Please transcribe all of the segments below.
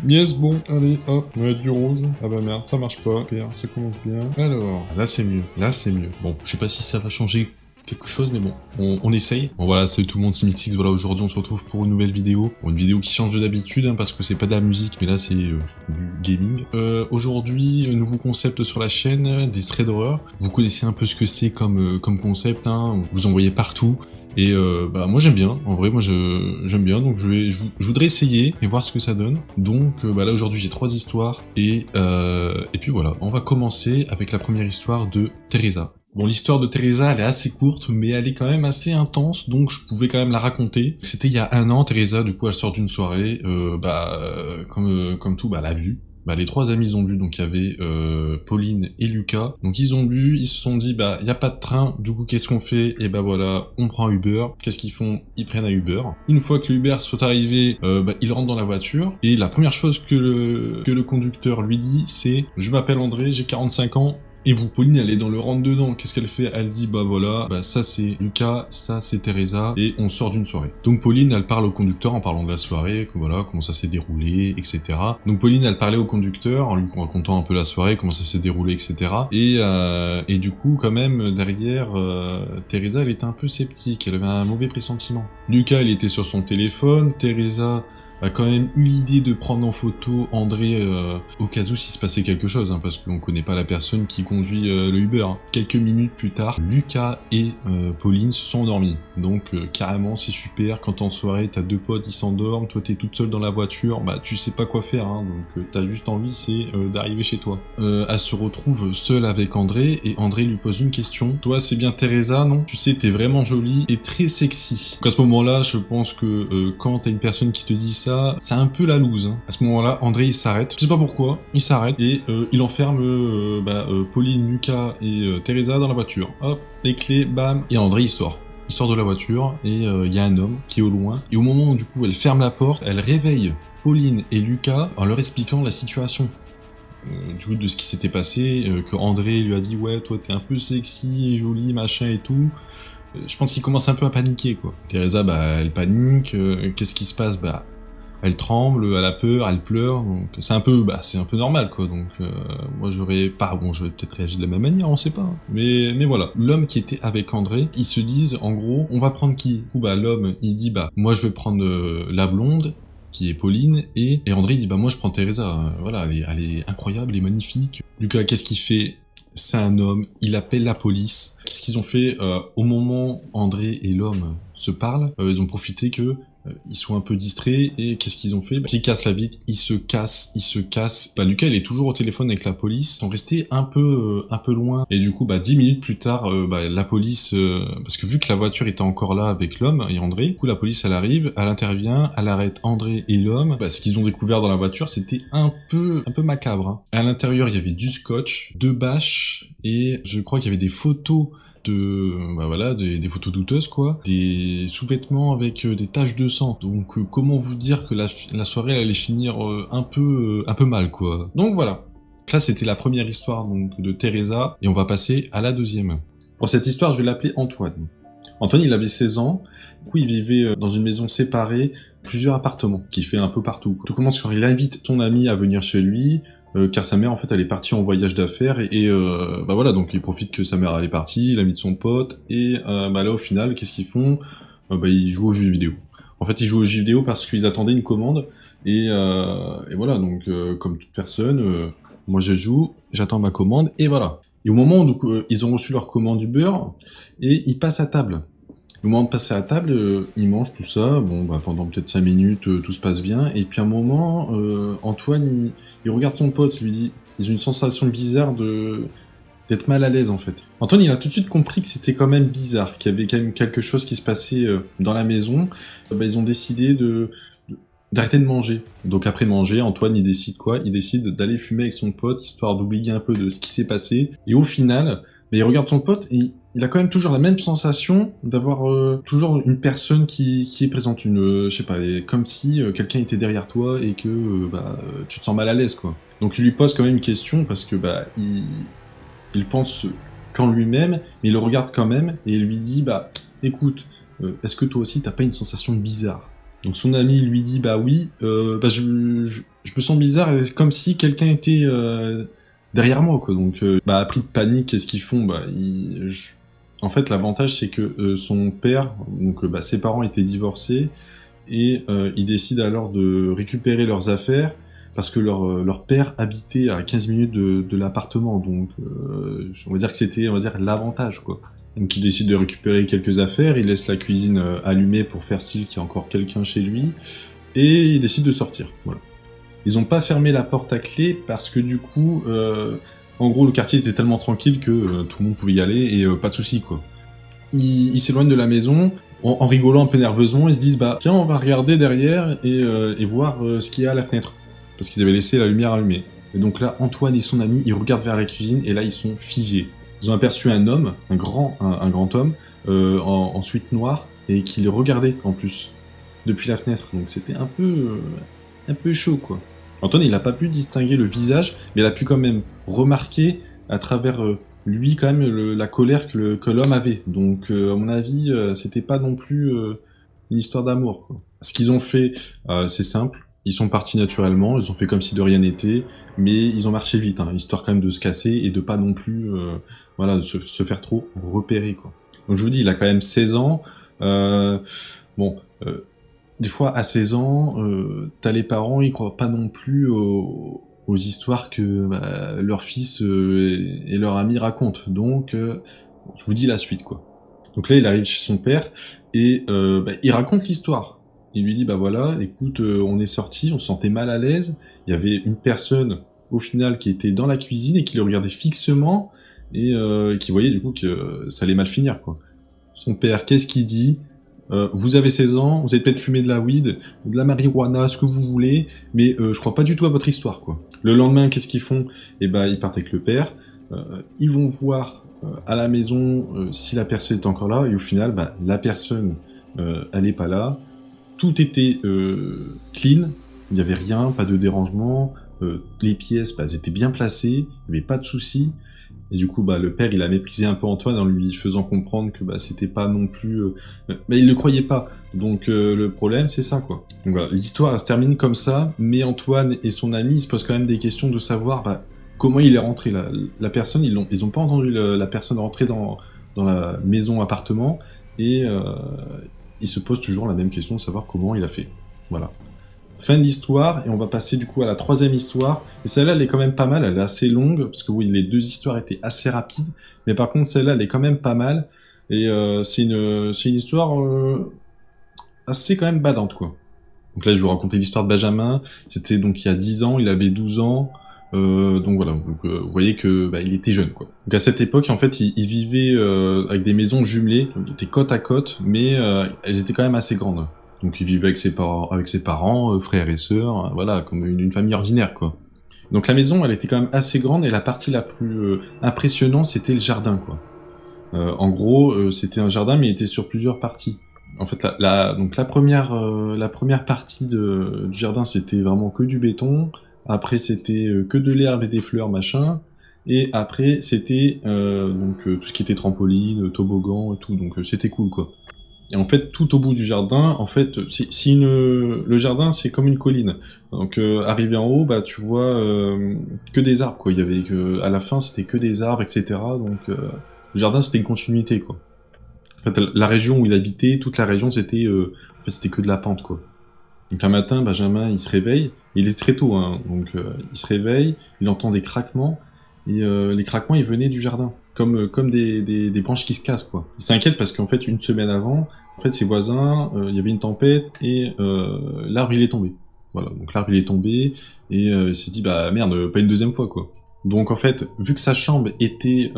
Yes, bon, allez, hop, on va mettre du rouge. Ah bah merde, ça marche pas. Pire, ça commence bien. Alors, là c'est mieux, là c'est mieux. Bon, je sais pas si ça va changer quelque chose, mais bon, on essaye. Bon voilà, salut tout le monde, c'est Mixix, voilà, aujourd'hui on se retrouve pour une nouvelle vidéo. Bon, une vidéo qui change de d'habitude, hein, parce que c'est pas de la musique, mais là c'est du gaming. Aujourd'hui, nouveau concept sur la chaîne, des threads d'horreur. Vous connaissez un peu ce que c'est comme concept, hein, vous en voyez partout. Et bah moi j'aime bien, en vrai moi j'aime bien, donc je voudrais essayer et voir ce que ça donne. Donc bah là aujourd'hui j'ai 3 histoires et puis voilà, on va commencer avec la première histoire de Teresa. Bon, l'histoire de Teresa, elle est assez courte, mais elle est quand même assez intense, donc je pouvais quand même la raconter. C'était il y a 1 an, Teresa, du coup, elle sort d'une soirée, comme tout, bah, elle a bu. Bah, les 3 amis ils ont bu, donc il y avait Pauline et Lucas. Donc ils ont bu, ils se sont dit, bah, il y a pas de train, du coup, qu'est-ce qu'on fait? Et bah voilà, on prend Uber. Qu'est-ce qu'ils font? Ils prennent un Uber. Une fois que l'Uber soit arrivé, bah, ils rentrent dans la voiture, et la première chose que le conducteur lui dit, c'est, je m'appelle André, j'ai 45 ans, et vous, Pauline, elle est dans le rentre dedans. Qu'est-ce qu'elle fait? Elle dit, bah voilà, bah ça c'est Lucas, ça c'est Teresa, et on sort d'une soirée. Donc Pauline, elle parle au conducteur en parlant de la soirée, que voilà, comment ça s'est déroulé, etc. Donc Pauline, elle parlait au conducteur en lui racontant un peu la soirée, comment ça s'est déroulé, etc. Et du coup, quand même, derrière, Teresa, elle était un peu sceptique, elle avait un mauvais pressentiment. Lucas, il était sur son téléphone, Teresa a quand même eu l'idée de prendre en photo André au cas où s'il se passait quelque chose, hein, parce qu'on connaît pas la personne qui conduit le Uber. Hein. Quelques minutes plus tard, Lucas et Pauline se sont endormis. Donc carrément c'est super, quand en soirée t'as 2 potes, ils s'endorment, toi t'es toute seule dans la voiture, bah tu sais pas quoi faire, hein, donc t'as juste envie c'est d'arriver chez toi. Elle se retrouve seule avec André, et André lui pose une question. Toi c'est bien Teresa, non? Tu sais, t'es vraiment jolie et très sexy. Donc à ce moment-là, je pense que quand t'as une personne qui te dit ça, c'est un peu la loose. Hein. À ce moment-là, André il s'arrête. Je sais pas pourquoi, il s'arrête et il enferme Pauline, Lucas et Teresa dans la voiture. Hop, les clés, bam, et André il sort. Il sort de la voiture et il y a un homme qui est au loin. Et au moment où du coup elle ferme la porte, elle réveille Pauline et Lucas en leur expliquant la situation. Du coup de ce qui s'était passé, que André lui a dit ouais toi t'es un peu sexy et jolie machin et tout. Je pense qu'il commence un peu à paniquer quoi. Teresa bah elle panique, qu'est-ce qui se passe? Bah elle tremble, elle a peur, elle pleure, donc c'est un peu normal quoi, donc moi j'aurais peut-être réagi de la même manière, on sait pas, hein. Mais voilà, l'homme qui était avec André, ils se disent en gros, on va prendre qui? Du coup bah l'homme il dit bah moi je vais prendre la blonde, qui est Pauline, et André il dit bah moi je prends Teresa, voilà, elle est incroyable, elle est magnifique. Lucas qu'est-ce qu'il fait? C'est un homme, il appelle la police. Qu'est-ce qu'ils ont fait au moment où André et l'homme se parlent? Ils ont profité que ils sont un peu distraits, et qu'est-ce qu'ils ont fait? Ils cassent la vitre, ils se cassent. Bah Lucas il est toujours au téléphone avec la police, ils sont restés un peu loin, et du coup bah 10 minutes plus tard, la police, parce que vu que la voiture était encore là avec l'homme et André, du coup la police elle arrive, elle intervient, elle arrête André et l'homme. Bah, ce qu'ils ont découvert dans la voiture c'était un peu macabre. Hein. À l'intérieur il y avait du scotch, 2 bâches, et je crois qu'il y avait des photos des photos douteuses quoi, des sous-vêtements avec des taches de sang. Donc comment vous dire que la soirée elle allait finir un peu mal quoi. Donc voilà. Là c'était la première histoire donc de Teresa, et on va passer à la deuxième. Pour cette histoire je vais l'appeler Antoine. Antoine il avait 16 ans, du coup il vivait dans une maison séparée, plusieurs appartements, qui fait un peu partout. Tout commence quand il invite son ami à venir chez lui, car sa mère en fait elle est partie en voyage d'affaires, et bah voilà, donc il profite que sa mère elle est partie, il invite son pote, et bah là au final qu'est-ce qu'ils font? Bah ils jouent aux jeux vidéo. En fait ils jouent aux jeux vidéo parce qu'ils attendaient une commande, et voilà, donc comme toute personne, moi je joue, j'attends ma commande, et voilà. Et au moment où ils ont reçu leur commande Uber, et ils passent à table. Au moment de passer à table, ils mangent tout ça, bon bah pendant peut-être 5 minutes, tout se passe bien, et puis à un moment, Antoine, il regarde son pote, il lui dit, ils ont une sensation bizarre d'être mal à l'aise en fait. Antoine, il a tout de suite compris que c'était quand même bizarre, qu'il y avait quand même quelque chose qui se passait dans la maison. Ils ont décidé d'arrêter de manger. Donc après manger, Antoine il décide quoi? Il décide d'aller fumer avec son pote, histoire d'oublier un peu de ce qui s'est passé, et au final, il regarde son pote, et il a quand même toujours la même sensation d'avoir toujours une personne qui est présente, je sais pas, comme si quelqu'un était derrière toi et que tu te sens mal à l'aise quoi. Donc il lui pose quand même une question, parce que il pense qu'en lui-même, mais il le regarde quand même, et il lui dit écoute, est-ce que toi aussi t'as pas une sensation bizarre? Donc son ami lui dit bah oui, je me sens bizarre, comme si quelqu'un était derrière moi, quoi. Donc, pris de panique, qu'est-ce qu'ils font? En fait, l'avantage, c'est que son père, donc ses parents étaient divorcés, et ils décident alors de récupérer leurs affaires, parce que leur père habitait à 15 minutes de l'appartement, donc on va dire que c'était, on va dire, l'avantage, quoi. Donc il décide de récupérer quelques affaires, il laisse la cuisine allumée pour faire style qu'il y a encore quelqu'un chez lui, et il décide de sortir, voilà. Ils ont pas fermé la porte à clé, parce que du coup, en gros, le quartier était tellement tranquille que tout le monde pouvait y aller, et pas de soucis, quoi. Ils s'éloignent de la maison, en rigolant un peu nerveusement, ils se disent, tiens, on va regarder derrière, et voir ce qu'il y a à la fenêtre. Parce qu'ils avaient laissé la lumière allumée. Et donc là, Antoine et son ami, ils regardent vers la cuisine, et là, ils sont figés. Ils ont aperçu un homme, un grand homme, en suite noire, et qui les regardait, en plus, depuis la fenêtre. Donc c'était un peu chaud, quoi. Antoine, il n'a pas pu distinguer le visage, mais il a pu quand même remarquer, à travers lui, quand même, la colère que l'homme avait. Donc, à mon avis, c'était pas non plus une histoire d'amour, quoi. Ce qu'ils ont fait, c'est simple. Ils sont partis naturellement, ils ont fait comme si de rien n'était, mais ils ont marché vite, hein, histoire quand même de se casser et de pas non plus, de se faire trop repérer, quoi. Donc je vous dis, il a quand même 16 ans. Des fois, à 16 ans, t'as les parents, ils croient pas non plus aux histoires que leur fils et leur ami racontent. Donc, je vous dis la suite, quoi. Donc là, il arrive chez son père et il raconte l'histoire. Il lui dit, voilà, écoute, on est sortis, on se sentait mal à l'aise. Il y avait une personne, au final, qui était dans la cuisine et qui le regardait fixement et qui voyait du coup que ça allait mal finir, quoi. Son père, qu'est-ce qu'il dit? Vous avez 16 ans, vous avez peut-être fumé de la weed, de la marijuana, ce que vous voulez, mais je crois pas du tout à votre histoire, quoi. Le lendemain, qu'est-ce qu'ils font? Ils partent avec le père, ils vont voir à la maison si la personne est encore là, et au final, la personne, elle est pas là. Tout était clean, il n'y avait rien, pas de dérangement, les pièces, elles étaient bien placées, il n'y avait pas de soucis. Et du coup, le père, il a méprisé un peu Antoine en lui faisant comprendre que c'était pas non plus... Mais il le croyait pas. Donc le problème, c'est ça, quoi. Donc voilà, l'histoire, elle se termine comme ça, mais Antoine et son ami, ils se posent quand même des questions de savoir comment il est rentré. La personne, ils ont pas entendu la personne rentrer dans la maison-appartement, et ils se posent toujours la même question de savoir comment il a fait. Voilà. Fin de l'histoire, et on va passer du coup à la troisième histoire. Et celle-là, elle est quand même pas mal, elle est assez longue, parce que oui, les deux histoires étaient assez rapides, mais par contre, celle-là, elle est quand même pas mal, et c'est une histoire assez quand même badante, quoi. Donc là, je vais vous raconter l'histoire de Benjamin, c'était donc il y a 10 ans, il avait 12 ans, donc voilà, vous voyez que il était jeune, quoi. Donc à cette époque, en fait, il vivait avec des maisons jumelées, donc il était côte à côte, mais elles étaient quand même assez grandes. Donc il vivait avec ses parents, frères et sœurs, voilà, comme une famille ordinaire, quoi. Donc la maison, elle était quand même assez grande, et la partie la plus impressionnante, c'était le jardin, quoi. En gros, c'était un jardin, mais il était sur plusieurs parties. En fait, donc la première partie du jardin, c'était vraiment que du béton. Après, c'était que de l'herbe et des fleurs, machin. Et après, c'était tout ce qui était trampoline, toboggan et tout. Donc c'était cool, quoi. Et en fait, tout au bout du jardin, en fait, le jardin, c'est comme une colline. Donc, arrivé en haut, tu vois que des arbres, quoi. Il y avait à la fin, c'était que des arbres, etc. Donc, le jardin, c'était une continuité, quoi. En fait, la région où il habitait, toute la région, c'était que de la pente, quoi. Donc, un matin, Benjamin, il se réveille. Il est très tôt, hein. Donc, il se réveille, il entend des craquements, et les craquements, ils venaient du jardin. Comme des branches qui se cassent, quoi. Il s'inquiète parce qu'en fait, une semaine avant, en fait, ses voisins, il y avait une tempête, et l'arbre, il est tombé. Voilà, donc l'arbre, il est tombé, et il s'est dit, merde, pas une deuxième fois, quoi. Donc en fait, vu que sa chambre était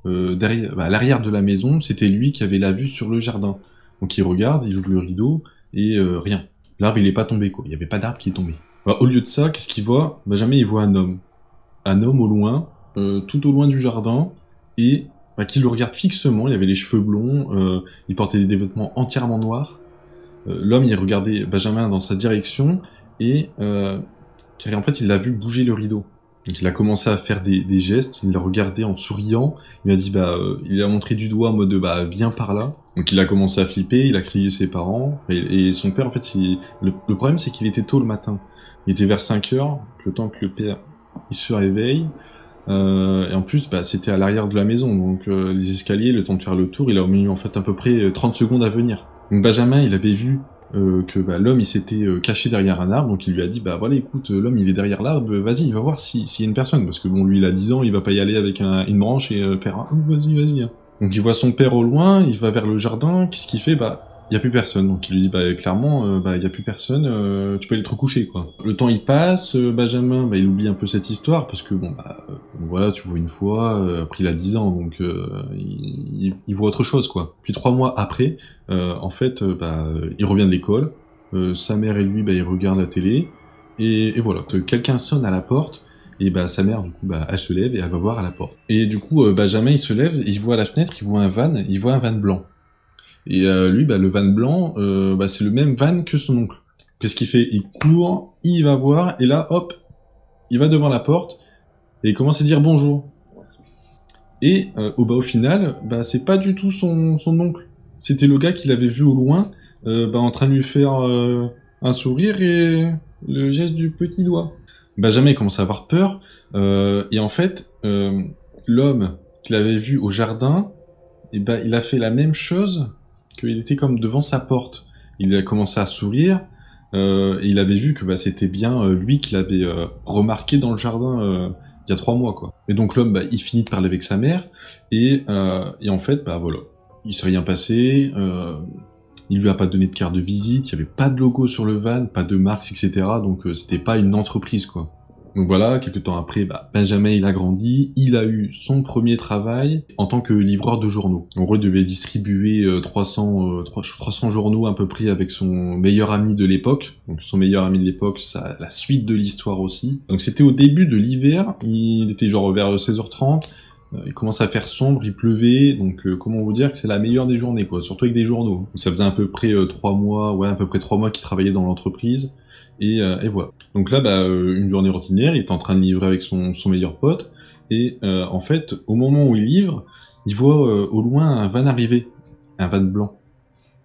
derrière, à l'arrière de la maison, c'était lui qui avait la vue sur le jardin. Donc il regarde, il ouvre le rideau, et rien. L'arbre, il est pas tombé, quoi. Il y avait pas d'arbre qui est tombé. Au lieu de ça, qu'est-ce qu'il voit? Benjamin, il voit un homme. Un homme au loin, tout au loin du jardin, et qui le regarde fixement. Il avait les cheveux blonds, il portait des vêtements entièrement noirs. L'homme, il regardait Benjamin dans sa direction, et car en fait, il l'a vu bouger le rideau. Donc il a commencé à faire des gestes, il l'a regardé en souriant, il a dit il a montré du doigt en mode viens par là. Donc il a commencé à flipper, il a crié ses parents, et son père, en fait, le problème, c'est qu'il était tôt le matin. Il était vers 5h, le temps que le père il se réveille. Et en plus, bah, c'était à l'arrière de la maison, donc les escaliers, le temps de faire le tour, il a mis en fait à peu près 30 secondes à venir. Donc Benjamin, il avait vu que bah, l'homme il s'était caché derrière un arbre, donc il lui a dit bah voilà écoute l'homme il est derrière l'arbre, vas-y va voir s'il y a une personne, parce que bon lui il a 10 ans, il va pas y aller avec une branche et faire ah, vas-y hein. Donc il voit son père au loin, il va vers le jardin, qu'est-ce qu'il fait? Bah il y a plus personne, donc il lui dit bah clairement bah il y a plus personne, tu peux aller te recoucher quoi. Le temps il passe, Benjamin bah il oublie un peu cette histoire parce que bon bah voilà tu vois une fois, après il a 10 ans donc il voit autre chose quoi. Puis 3 mois après, en fait bah il revient de l'école, sa mère et lui bah ils regardent la télé et voilà, quelqu'un sonne à la porte. Et bah sa mère du coup bah elle se lève et elle va voir à la porte. Et du coup Benjamin il se lève, il voit à la fenêtre, il voit un van blanc. Et lui, bah, le van blanc, bah, c'est le même van que son oncle. Qu'est-ce qu'il fait? Il court, il va voir, et là, hop, il va devant la porte, et il commence à dire bonjour. Et au final, bah, c'est pas du tout son oncle. C'était le gars qu'il avait vu au loin, bah, en train de lui faire un sourire et le geste du petit doigt. Benjamin il commence à avoir peur, et en fait, l'homme qu'il avait vu au jardin, et bah, il a fait la même chose qu'il était comme devant sa porte. Il a commencé à sourire, et il avait vu que bah, c'était bien lui qui l'avait remarqué dans le jardin il y a 3 mois, quoi. Et donc l'homme, bah, il finit de parler avec sa mère, et en fait, bah voilà, il s'est rien passé, il lui a pas donné de carte de visite, il y avait pas de logo sur le van, pas de marques, etc. Donc c'était pas une entreprise, quoi. Donc voilà, quelques temps après, bah, Benjamin il a grandi, il a eu son premier travail en tant que livreur de journaux. En gros, il devait distribuer 300 journaux à peu près avec son meilleur ami de l'époque. Donc son meilleur ami de l'époque, ça la suite de l'histoire aussi. Donc c'était au début de l'hiver, il était genre vers 16h30, il commençait à faire sombre, il pleuvait, donc comment vous dire que c'est la meilleure des journées, quoi, surtout avec des journaux. Ça faisait à peu près 3 mois, ouais, à peu près 3 mois qu'il travaillait dans l'entreprise. Et voilà. Donc là, bah, une journée ordinaire, il est en train de livrer avec son meilleur pote, et en fait, au moment où il livre, il voit au loin un van arriver, un van blanc.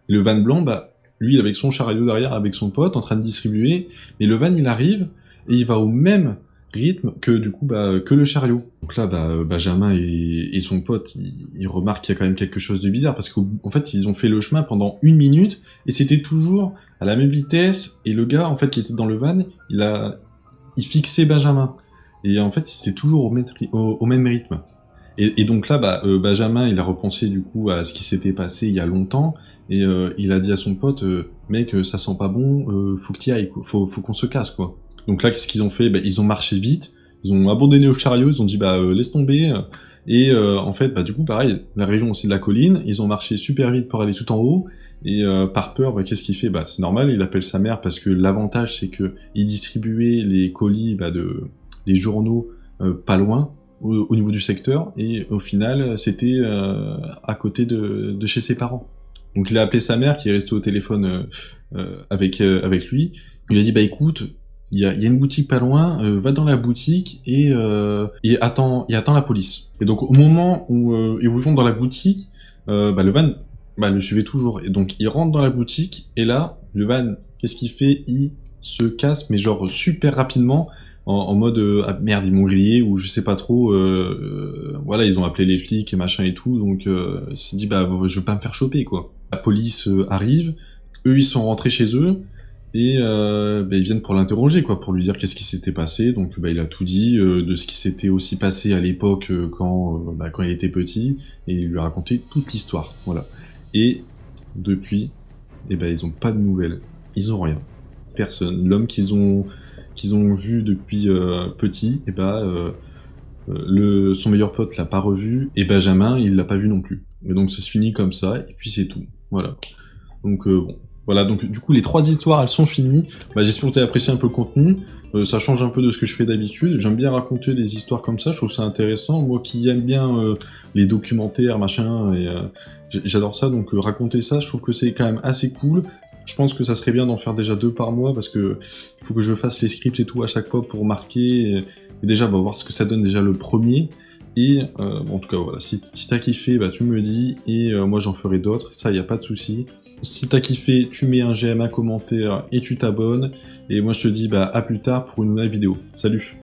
Et le van blanc, bah, lui, il est avec son chariot derrière, avec son pote, en train de distribuer, mais le van, il arrive, et il va au même rythme que du coup bah, que le chariot. Donc là bah, Benjamin et son pote ils remarquent qu'il y a quand même quelque chose de bizarre parce qu'en fait ils ont fait le chemin pendant 1 minute et c'était toujours à la même vitesse et le gars en fait qui était dans le van il fixait Benjamin et en fait c'était toujours au même rythme. Et donc là bah, Benjamin il a repensé du coup à ce qui s'était passé il y a longtemps et il a dit à son pote mec ça sent pas bon, faut que t'y ailles, faut qu'on se casse quoi. Donc là, qu'est-ce qu'ils ont fait? Bah, ils ont marché vite, ils ont abandonné au chariot, ils ont dit bah laisse tomber. Et en fait, bah du coup pareil, la région aussi de la colline, ils ont marché super vite pour aller tout en haut. Et par peur, bah, qu'est-ce qu'il fait? Bah c'est normal, il appelle sa mère parce que l'avantage c'est que il distribuait les colis bah, les journaux pas loin au niveau du secteur. Et au final, c'était à côté de chez ses parents. Donc il a appelé sa mère qui est restée au téléphone avec lui. Il lui a dit bah écoute, il y a une boutique pas loin, va dans la boutique et attends la police. Et donc au moment où ils vont dans la boutique, bah, le van bah, le suivait toujours. Et donc il rentre dans la boutique et là, le van, qu'est-ce qu'il fait? Il se casse, mais genre super rapidement, en mode ah, merde ils m'ont grillé ou je sais pas trop. Voilà, ils ont appelé les flics et machin et tout, donc il s'est dit bah je veux pas me faire choper quoi. La police arrive, eux ils sont rentrés chez eux. Et bah, ils viennent pour l'interroger, quoi, pour lui dire qu'est-ce qui s'était passé. Donc bah, il a tout dit de ce qui s'était aussi passé à l'époque quand il était petit, et il lui a raconté toute l'histoire. Voilà. Et depuis, eh ben, ils ont pas de nouvelles. Ils ont rien. Personne. L'homme qu'ils ont vu depuis petit, et ben son meilleur pote l'a pas revu, et Benjamin, il l'a pas vu non plus. Et donc ça se finit comme ça, et puis c'est tout. Voilà. Donc bon. Voilà, donc du coup les 3 histoires elles sont finies. Bah, j'espère que vous avez apprécié un peu le contenu. Ça change un peu de ce que je fais d'habitude. J'aime bien raconter des histoires comme ça, je trouve ça intéressant. Moi qui aime bien les documentaires, machin, et j'adore ça, donc raconter ça, je trouve que c'est quand même assez cool. Je pense que ça serait bien d'en faire déjà 2 par mois parce que il faut que je fasse les scripts et tout à chaque fois pour marquer. Et déjà, bah, voir ce que ça donne déjà le premier. Et bon, en tout cas, voilà, si t'as kiffé, bah, tu me le dis, et moi j'en ferai d'autres, ça y a pas de souci. Si t'as kiffé, tu mets un j'aime, un commentaire et tu t'abonnes. Et moi je te dis à plus tard pour une nouvelle vidéo. Salut!